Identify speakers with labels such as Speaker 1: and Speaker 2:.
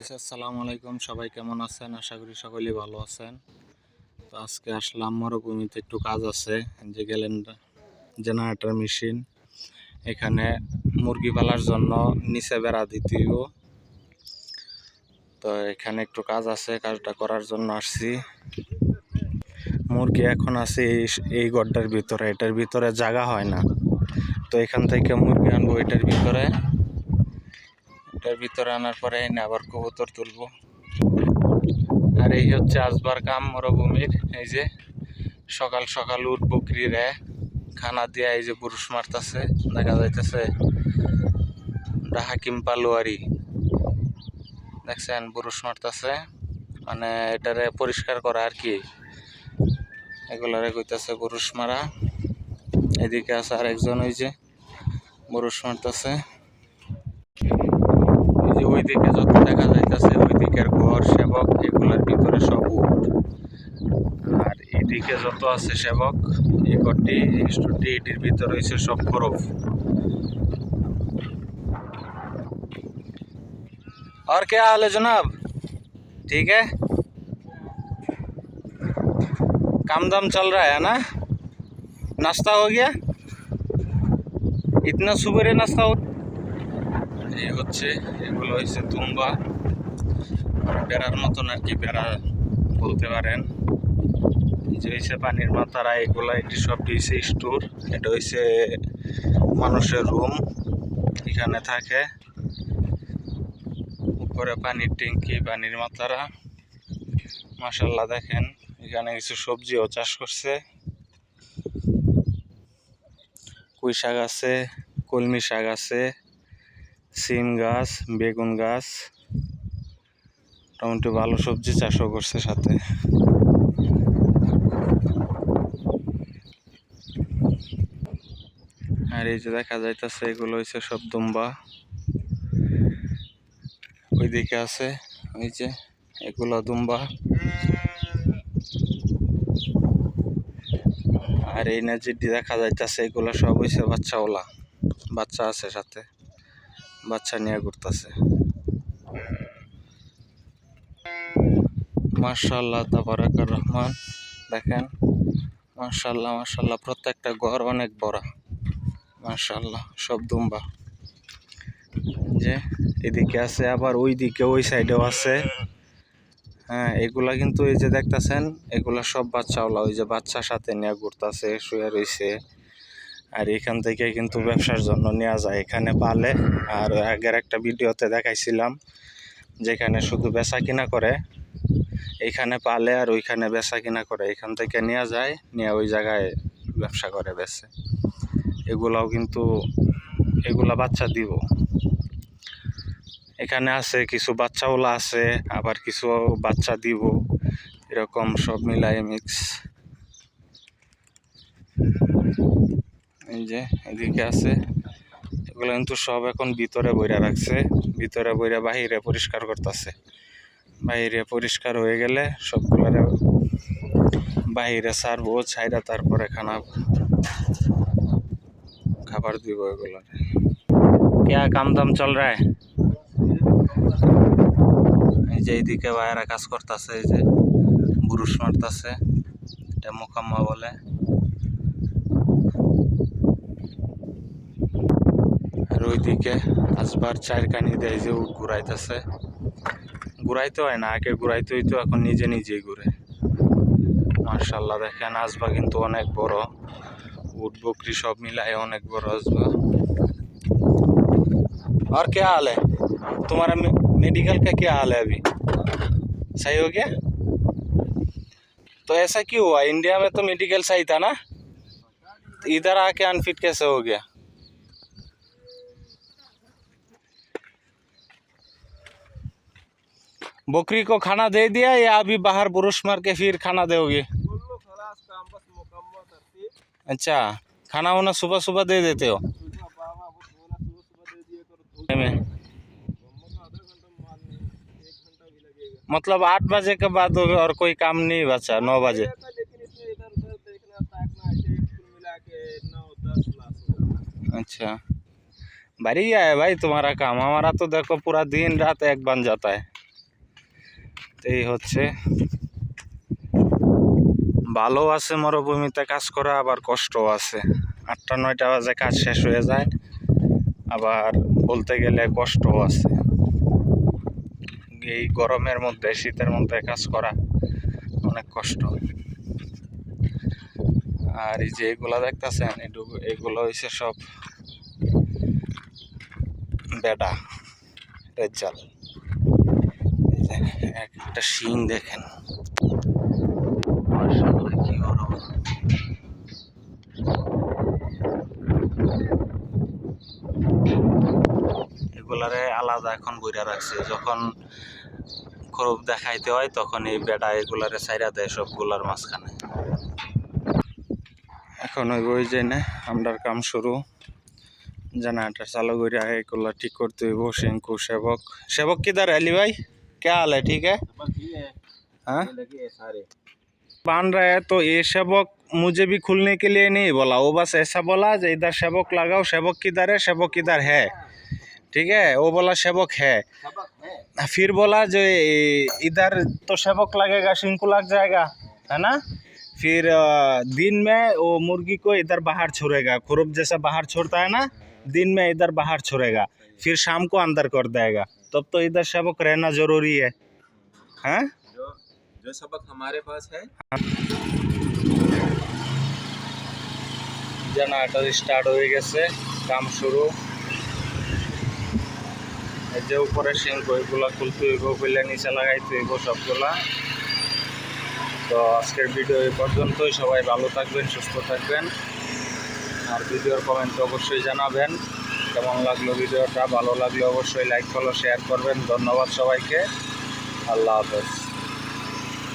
Speaker 1: আসসালামু আলাইকুম, সবাই কেমন আছেন? আশা করি সকলেই ভালো আছেন। তো আজকে আসলাম মরুভূমিতে, একটু কাজ আছে। যে গেলেন জেনারেটর মেশিন, এখানে মুরগি পালার জন্য নিচে বেড়া দিতেও। তো এখানে একটু কাজ আছে, কাজটা করার জন্য আসছি। মুরগি এখন আছে এই ঘরটার ভিতরে, এটার ভিতরে জায়গা হয় না। তো এখান থেকে মুরগি আনবো এটার ভিতরে আনার পরে এনে আবার কবুতর তুলবো। আর এই হচ্ছে আসবার কাম মরুভূমির। এই যে সকাল সকাল উট বকরিরে খানা দিয়া এই যে পুরুষ মারতাছে, দেখা যাইতেছে হাকিম পালোয়ারি। দেখছেন পুরুষ মারতাছে, মানে এটারে পরিষ্কার করা আর কি, এগুলারে কইতাছে পুরুষ মারা। এদিকে আছে আর একজন, ওই যে পুরুষ মারতাছে। এই যে ওইদিকে যত দেখা যাইতেছে ওই দিকের ঘর সেবক, এগুলার ভিতরে সব উট। আর এদিকে যত আছে সেবক, এই ঘরটি এটির ভিতরে হয়েছে সব বরফ। और क्या हाल है जनाब? ठीक है, काम दाम चल रहा है ना? नाश्ता हो गया? इतना सुबह नाश्ता हो? এই হচ্ছে, এগুলো হচ্ছে তুম্বা, বেড়ার মতন আর কি, বেড়া বলতে পারেন। এই যে হয়েছে পানির মাথারা, এগুলা এটি সবটি হয়েছে স্টোর। এটা হয়েছে মানুষের রুম, এখানে থাকে। উপরে পানির ট্যাঙ্কি, পানির মাথারা। মাশাআল্লাহ, দেখেন এখানে কিছু সবজিও চাষ করছে। পুঁই শাক আছে, কলমি শাক আছে, সিম গাছ, বেগুন গাছ, মোটামুটি ভালো সবজি চাষও করছে সাথে। আর এই যে দেখা যাইতেছে এগুলো হচ্ছে সব দুম্বা। ওইদিকে আছে, ওই যে এগুলো দুম্বা। আর এই না যেটি দেখা যাইতেছে এগুলো সব হয়েছে বাচ্চাওয়ালা, বাচ্চা আছে সাথে, বাচ্চা নিয়ে ঘুরতেছে। মাশাআল্লাহ, তাবারাকার রহমান। দেখেন মাশাআল্লাহ মাশাআল্লাহ, প্রত্যেকটা ঘর অনেক বড়। মাশাআল্লাহ, সব দুম্বা। যে এদিকে আছে, আবার ওই দিকে ওই সাইডেও আছে। হ্যাঁ, এগুলা কিন্তু এই যে দেখতেছেন, এগুলা সব বাচ্চাওয়ালা। ওই যে বাচ্চার সাথে নিয়ে ঘুরতেছে, শুয়ে রয়েছে। আর এখান থেকে কিন্তু ব্যবসার জন্য নেওয়া যায়, এখানে পালে। আর আগের একটা ভিডিওতে দেখাইছিলাম যেখানে শুধু বেচা কিনা করে, এইখানে পালে আর ওইখানে বেচা কিনা করে। এখান থেকে নেওয়া যায়, নিয়ে ওই জায়গায় ব্যবসা করে বেচে। এগুলাও কিন্তু, এগুলা বাচ্চা দিব। এখানে আছে কিছু বাচ্চাওয়ালা আছে, আবার কিছু বাচ্চা দিব, এরকম সব মিলাই মিক্স। এই যে এদিকে আছে, এগুলো কিন্তু সব এখন ভিতরে বইরা রাখছে, ভিতরে বইরা বাহিরে পরিষ্কার করতেছে। বাহিরে পরিষ্কার হয়ে গেলে সবগুলো বাহিরে ছাড়বো, ছাইরা তারপরে খাবার দিব এগুলো। क्या काम दाम चल रहा है? এই যে এইদিকে ভাইয়েরা কাজ করতেছে, এই যে বুরুষ মারতেছে, এটা মোকাম্মা বলে। আর ওইদিকে আসবার চারকানি দেয় যে উট ঘুরাইতেছে। ঘুরাইতে হয় না, আগে ঘুরাইতে হইতো, এখন নিজে নিজেই ঘুরে। মাশাআল্লাহ, দেখেন আসবা কিন্তু অনেক বড়, উট বকরি সব মিলাই অনেক বড় আসবা। और क्या हाल है तुम्हारा? मेडिकल का क्या हाल है? अभी सही हो गया? तो ऐसा क्यों हुआ? इंडिया में तो मेडिकल सही था ना, तो इधर आके अनफिट कैसे हो गया? बकरी को खाना दे दिया या अभी बाहर बुरुश मार के फिर खाना दोगे? अच्छा, खाना वाना सुबह सुबह दे देते हो? मतलब 8 बजे के बाद और कोई काम नहीं बचा? 9 बजे? अच्छा, बढ़िया है भाई तुम्हारा काम। हमारा तो देखो पूरा दिन रात एक बन जाता है। এই হচ্ছে, ভালো আছে মরুভূমিতে কাজ করা, আবার কষ্টও আছে। 8টা-9টা বাজে কাজ শেষ হয়ে যায়, আবার বলতে গেলে কষ্টও আছে। এই গরমের মধ্যে, শীতের মধ্যে কাজ করা অনেক কষ্ট। আর এই যে এগুলা দেখতেছেন, এগুলো হয়েছে সব বেডা রেজাল। একটা শিং দেখেন, মাশাআল্লাহ কি বড়। এগুলারে আলাদা এখন বইরা রাখছে, যখন খরব দেখাইতে হয় তখন এই বেডা এগুলারে ছাইরা দেয় সবগুলার মাঝখানে। এখন ওই বই যে না আমরার কাম শুরু, জেনারেটর চালু করিয়া এগুলা ঠিক করতে হইব। शंकु सेवक सेवक किधर है अली भाई, क्या हाल है? ठीक है, हाँ बांध रहा है। तो ये सेवक मुझे भी खुलने के लिए नहीं बोला, वो बस ऐसा बोला जो इधर सेवक लगाओ, सेवक किधर है, सेवक किधर है, ठीक है। वो बोला सेवक है, फिर बोला जो इधर तो सेवक लगेगा, शंकु लग जाएगा, है ना। फिर दिन में वो मुर्गी को इधर बाहर छोड़ेगा, खुरब जैसा बाहर छोड़ता है ना, दिन में इधर बाहर छोड़ेगा, फिर शाम को अंदर कर देगा। तब तो इधर सेवक रहना जरूरी है, हैं?
Speaker 2: जो सबक हमारे पास है।
Speaker 1: জেনারেটর স্টার্ট হয়ে গেছে, কাম শুরু। এই যে উপরে সিঙ্ক ওইগুলা খুলতে হইব, খুলে নিচে লাগাইতে হইব সবগুলা। তো আজকের ভিডিও এই পর্যন্তই। সবাই ভালো থাকবেন, সুস্থ থাকবেন, আর ভিডিওর কমেন্টে অবশ্যই জানাবেন কেমন লাগলো ভিডিওটা। ভালো লাগলে অবশ্যই লাইক ফলো শেয়ার করবেন। ধন্যবাদ সবাইকে, আল্লাহ হাফেজ।